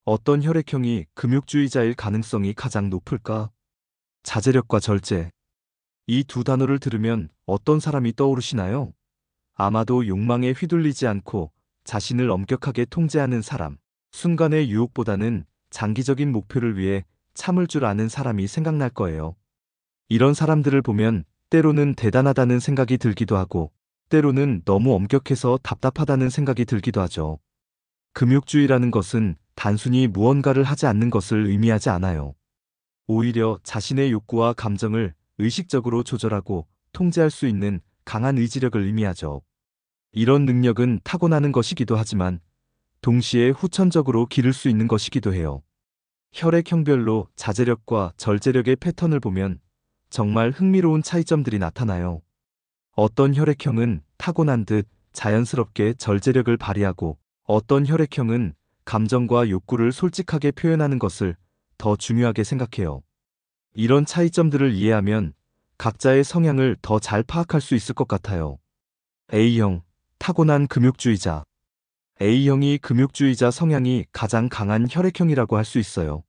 어떤 혈액형이 금욕주의자일 가능성이 가장 높을까? 자제력과 절제. 이 두 단어를 들으면 어떤 사람이 떠오르시나요? 아마도 욕망에 휘둘리지 않고 자신을 엄격하게 통제하는 사람. 순간의 유혹보다는 장기적인 목표를 위해 참을 줄 아는 사람이 생각날 거예요. 이런 사람들을 보면 때로는 대단하다는 생각이 들기도 하고, 때로는 너무 엄격해서 답답하다는 생각이 들기도 하죠. 금욕주의라는 것은 단순히 무언가를 하지 않는 것을 의미하지 않아요. 오히려 자신의 욕구와 감정을 의식적으로 조절하고 통제할 수 있는 강한 의지력을 의미하죠. 이런 능력은 타고나는 것이기도 하지만 동시에 후천적으로 기를 수 있는 것이기도 해요. 혈액형별로 자제력과 절제력의 패턴을 보면 정말 흥미로운 차이점들이 나타나요. 어떤 혈액형은 타고난 듯 자연스럽게 절제력을 발휘하고, 어떤 혈액형은 감정과 욕구를 솔직하게 표현하는 것을 더 중요하게 생각해요. 이런 차이점들을 이해하면 각자의 성향을 더 잘 파악할 수 있을 것 같아요. A형, 타고난 금욕주의자. A형이 금욕주의자 성향이 가장 강한 혈액형이라고 할 수 있어요.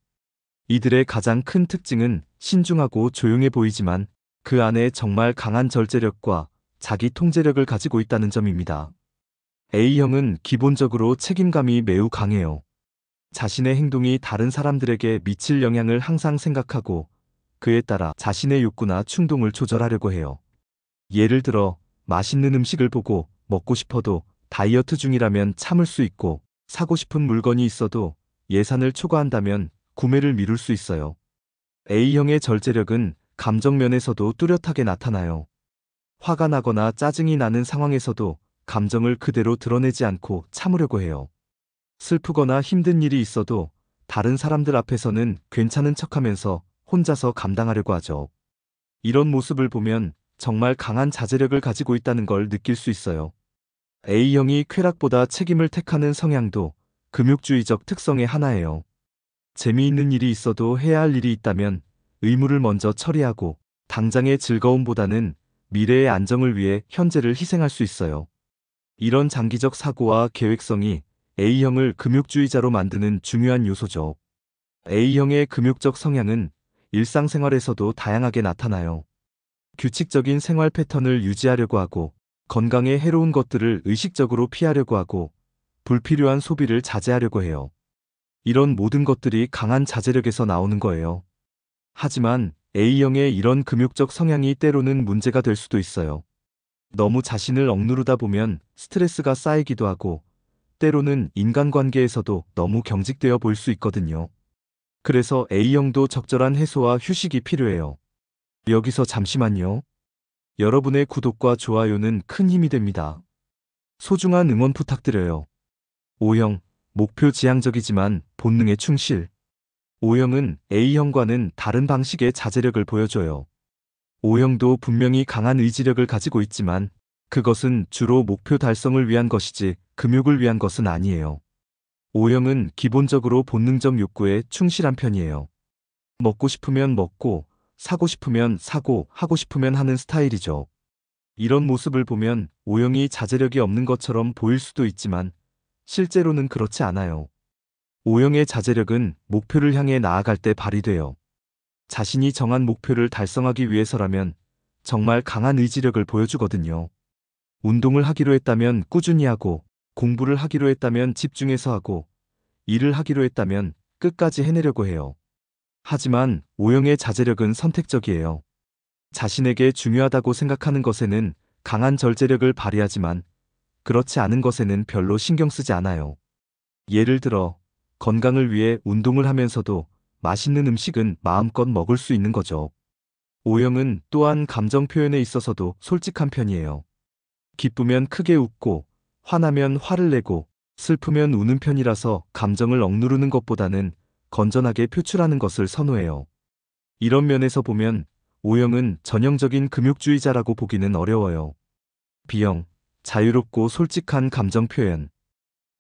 이들의 가장 큰 특징은 신중하고 조용해 보이지만 그 안에 정말 강한 절제력과 자기 통제력을 가지고 있다는 점입니다. A형은 기본적으로 책임감이 매우 강해요. 자신의 행동이 다른 사람들에게 미칠 영향을 항상 생각하고, 그에 따라 자신의 욕구나 충동을 조절하려고 해요. 예를 들어, 맛있는 음식을 보고 먹고 싶어도 다이어트 중이라면 참을 수 있고, 사고 싶은 물건이 있어도 예산을 초과한다면 구매를 미룰 수 있어요. A형의 절제력은 감정 면에서도 뚜렷하게 나타나요. 화가 나거나 짜증이 나는 상황에서도 감정을 그대로 드러내지 않고 참으려고 해요. 슬프거나 힘든 일이 있어도 다른 사람들 앞에서는 괜찮은 척하면서 혼자서 감당하려고 하죠. 이런 모습을 보면 정말 강한 자제력을 가지고 있다는 걸 느낄 수 있어요. A형이 쾌락보다 책임을 택하는 성향도 금욕주의적 특성의 하나예요. 재미있는 일이 있어도 해야 할 일이 있다면 의무를 먼저 처리하고, 당장의 즐거움보다는 미래의 안정을 위해 현재를 희생할 수 있어요. 이런 장기적 사고와 계획성이 A형을 금욕주의자로 만드는 중요한 요소죠. A형의 금욕적 성향은 일상생활에서도 다양하게 나타나요. 규칙적인 생활 패턴을 유지하려고 하고, 건강에 해로운 것들을 의식적으로 피하려고 하고, 불필요한 소비를 자제하려고 해요. 이런 모든 것들이 강한 자제력에서 나오는 거예요. 하지만 A형의 이런 금욕적 성향이 때로는 문제가 될 수도 있어요. 너무 자신을 억누르다 보면 스트레스가 쌓이기도 하고, 때로는 인간관계에서도 너무 경직되어 보일 수 있거든요. 그래서 A형도 적절한 해소와 휴식이 필요해요. 여기서 잠시만요. 여러분의 구독과 좋아요는 큰 힘이 됩니다. 소중한 응원 부탁드려요. O형, 목표 지향적이지만 본능에 충실. O형은 A형과는 다른 방식의 자제력을 보여줘요. O형도 분명히 강한 의지력을 가지고 있지만 그것은 주로 목표 달성을 위한 것이지 금욕을 위한 것은 아니에요. O형은 기본적으로 본능적 욕구에 충실한 편이에요. 먹고 싶으면 먹고, 사고 싶으면 사고, 하고 싶으면 하는 스타일이죠. 이런 모습을 보면 O형이 자제력이 없는 것처럼 보일 수도 있지만 실제로는 그렇지 않아요. O형의 자제력은 목표를 향해 나아갈 때 발휘돼요. 자신이 정한 목표를 달성하기 위해서라면 정말 강한 의지력을 보여주거든요. 운동을 하기로 했다면 꾸준히 하고, 공부를 하기로 했다면 집중해서 하고, 일을 하기로 했다면 끝까지 해내려고 해요. 하지만 O형의 자제력은 선택적이에요. 자신에게 중요하다고 생각하는 것에는 강한 절제력을 발휘하지만 그렇지 않은 것에는 별로 신경 쓰지 않아요. 예를 들어, 건강을 위해 운동을 하면서도 맛있는 음식은 마음껏 먹을 수 있는 거죠. O형은 또한 감정 표현에 있어서도 솔직한 편이에요. 기쁘면 크게 웃고, 화나면 화를 내고, 슬프면 우는 편이라서 감정을 억누르는 것보다는 건전하게 표출하는 것을 선호해요. 이런 면에서 보면 O형은 전형적인 금욕주의자라고 보기는 어려워요. B형, 자유롭고 솔직한 감정 표현.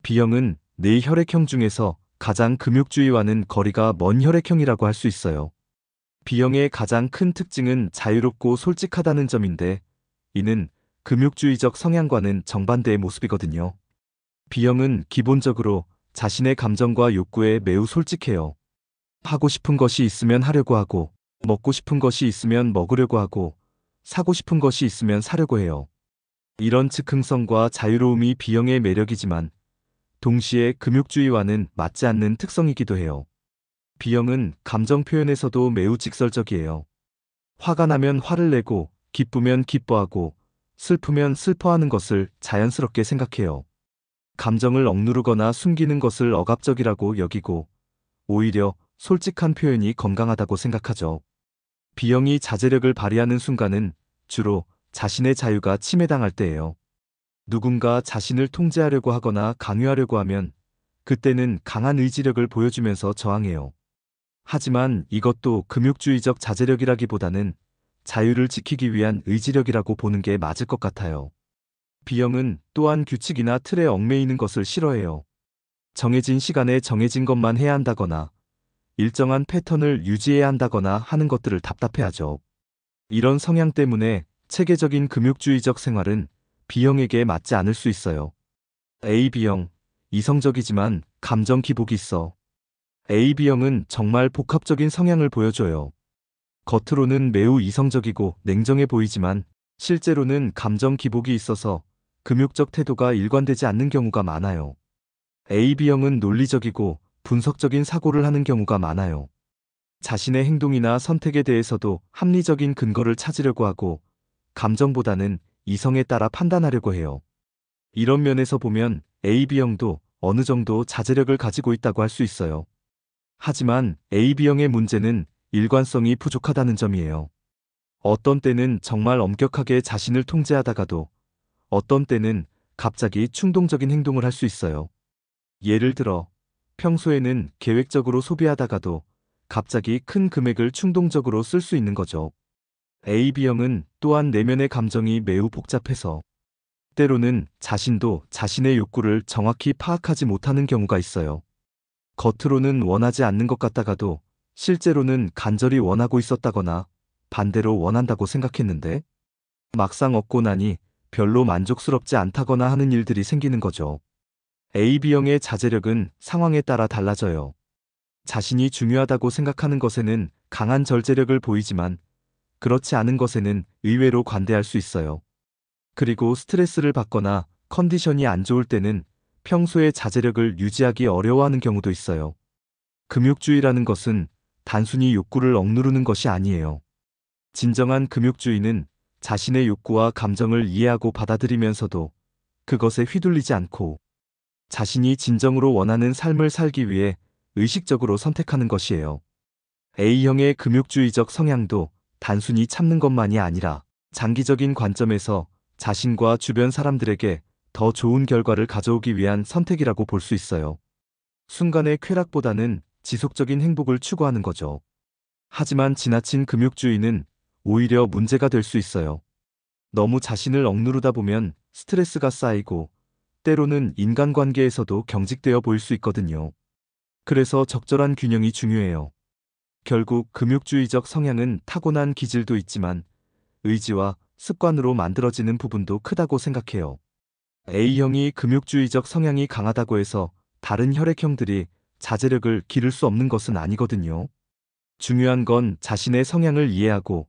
B형은 네 혈액형 중에서 가장 금욕주의와는 거리가 먼 혈액형이라고 할 수 있어요. B형의 가장 큰 특징은 자유롭고 솔직하다는 점인데, 이는 금욕주의적 성향과는 정반대의 모습이거든요. B형은 기본적으로 자신의 감정과 욕구에 매우 솔직해요. 하고 싶은 것이 있으면 하려고 하고, 먹고 싶은 것이 있으면 먹으려고 하고, 사고 싶은 것이 있으면 사려고 해요. 이런 즉흥성과 자유로움이 B형의 매력이지만 동시에 금욕주의와는 맞지 않는 특성이기도 해요. B형은 감정 표현에서도 매우 직설적이에요. 화가 나면 화를 내고, 기쁘면 기뻐하고, 슬프면 슬퍼하는 것을 자연스럽게 생각해요. 감정을 억누르거나 숨기는 것을 억압적이라고 여기고, 오히려 솔직한 표현이 건강하다고 생각하죠. B형이 자제력을 발휘하는 순간은 주로 자신의 자유가 침해당할 때예요. 누군가 자신을 통제하려고 하거나 강요하려고 하면 그때는 강한 의지력을 보여주면서 저항해요. 하지만 이것도 금욕주의적 자제력이라기보다는 자유를 지키기 위한 의지력이라고 보는 게 맞을 것 같아요. B형은 또한 규칙이나 틀에 얽매이는 것을 싫어해요. 정해진 시간에 정해진 것만 해야 한다거나 일정한 패턴을 유지해야 한다거나 하는 것들을 답답해하죠. 이런 성향 때문에 체계적인 금욕주의적 생활은 B형에게 맞지 않을 수 있어요. AB형, 이성적이지만 감정 기복이 있어. AB형은 정말 복합적인 성향을 보여줘요. 겉으로는 매우 이성적이고 냉정해 보이지만 실제로는 감정 기복이 있어서 금욕적 태도가 일관되지 않는 경우가 많아요. AB형은 논리적이고 분석적인 사고를 하는 경우가 많아요. 자신의 행동이나 선택에 대해서도 합리적인 근거를 찾으려고 하고 감정보다는 이성에 따라 판단하려고 해요. 이런 면에서 보면 AB형도 어느 정도 자제력을 가지고 있다고 할 수 있어요. 하지만 AB형의 문제는 일관성이 부족하다는 점이에요. 어떤 때는 정말 엄격하게 자신을 통제하다가도 어떤 때는 갑자기 충동적인 행동을 할 수 있어요. 예를 들어 평소에는 계획적으로 소비하다가도 갑자기 큰 금액을 충동적으로 쓸 수 있는 거죠. AB형은 또한 내면의 감정이 매우 복잡해서 때로는 자신도 자신의 욕구를 정확히 파악하지 못하는 경우가 있어요. 겉으로는 원하지 않는 것 같다가도 실제로는 간절히 원하고 있었다거나 반대로 원한다고 생각했는데 막상 얻고 나니 별로 만족스럽지 않다거나 하는 일들이 생기는 거죠. AB형의 자제력은 상황에 따라 달라져요. 자신이 중요하다고 생각하는 것에는 강한 절제력을 보이지만 그렇지 않은 것에는 의외로 관대할 수 있어요. 그리고 스트레스를 받거나 컨디션이 안 좋을 때는 평소의 자제력을 유지하기 어려워하는 경우도 있어요. 금욕주의라는 것은 단순히 욕구를 억누르는 것이 아니에요. 진정한 금욕주의는 자신의 욕구와 감정을 이해하고 받아들이면서도 그것에 휘둘리지 않고 자신이 진정으로 원하는 삶을 살기 위해 의식적으로 선택하는 것이에요. A형의 금욕주의적 성향도 단순히 참는 것만이 아니라 장기적인 관점에서 자신과 주변 사람들에게 더 좋은 결과를 가져오기 위한 선택이라고 볼 수 있어요. 순간의 쾌락보다는 지속적인 행복을 추구하는 거죠. 하지만 지나친 금욕주의는 오히려 문제가 될 수 있어요. 너무 자신을 억누르다 보면 스트레스가 쌓이고 때로는 인간관계에서도 경직되어 보일 수 있거든요. 그래서 적절한 균형이 중요해요. 결국 금욕주의적 성향은 타고난 기질도 있지만 의지와 습관으로 만들어지는 부분도 크다고 생각해요. A형이 금욕주의적 성향이 강하다고 해서 다른 혈액형들이 자제력을 기를 수 없는 것은 아니거든요. 중요한 건 자신의 성향을 이해하고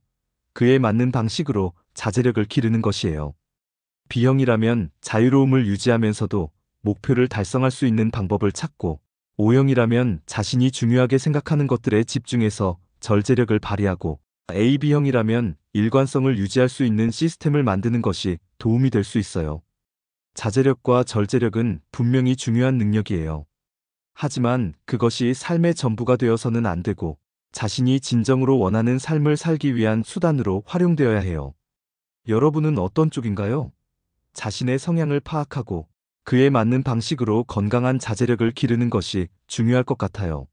그에 맞는 방식으로 자제력을 기르는 것이에요. B형이라면 자유로움을 유지하면서도 목표를 달성할 수 있는 방법을 찾고 O형이라면 자신이 중요하게 생각하는 것들에 집중해서 절제력을 발휘하고 AB형이라면 일관성을 유지할 수 있는 시스템을 만드는 것이 도움이 될 수 있어요. 자제력과 절제력은 분명히 중요한 능력이에요. 하지만 그것이 삶의 전부가 되어서는 안 되고 자신이 진정으로 원하는 삶을 살기 위한 수단으로 활용되어야 해요. 여러분은 어떤 쪽인가요? 자신의 성향을 파악하고 그에 맞는 방식으로 건강한 자제력을 기르는 것이 중요할 것 같아요.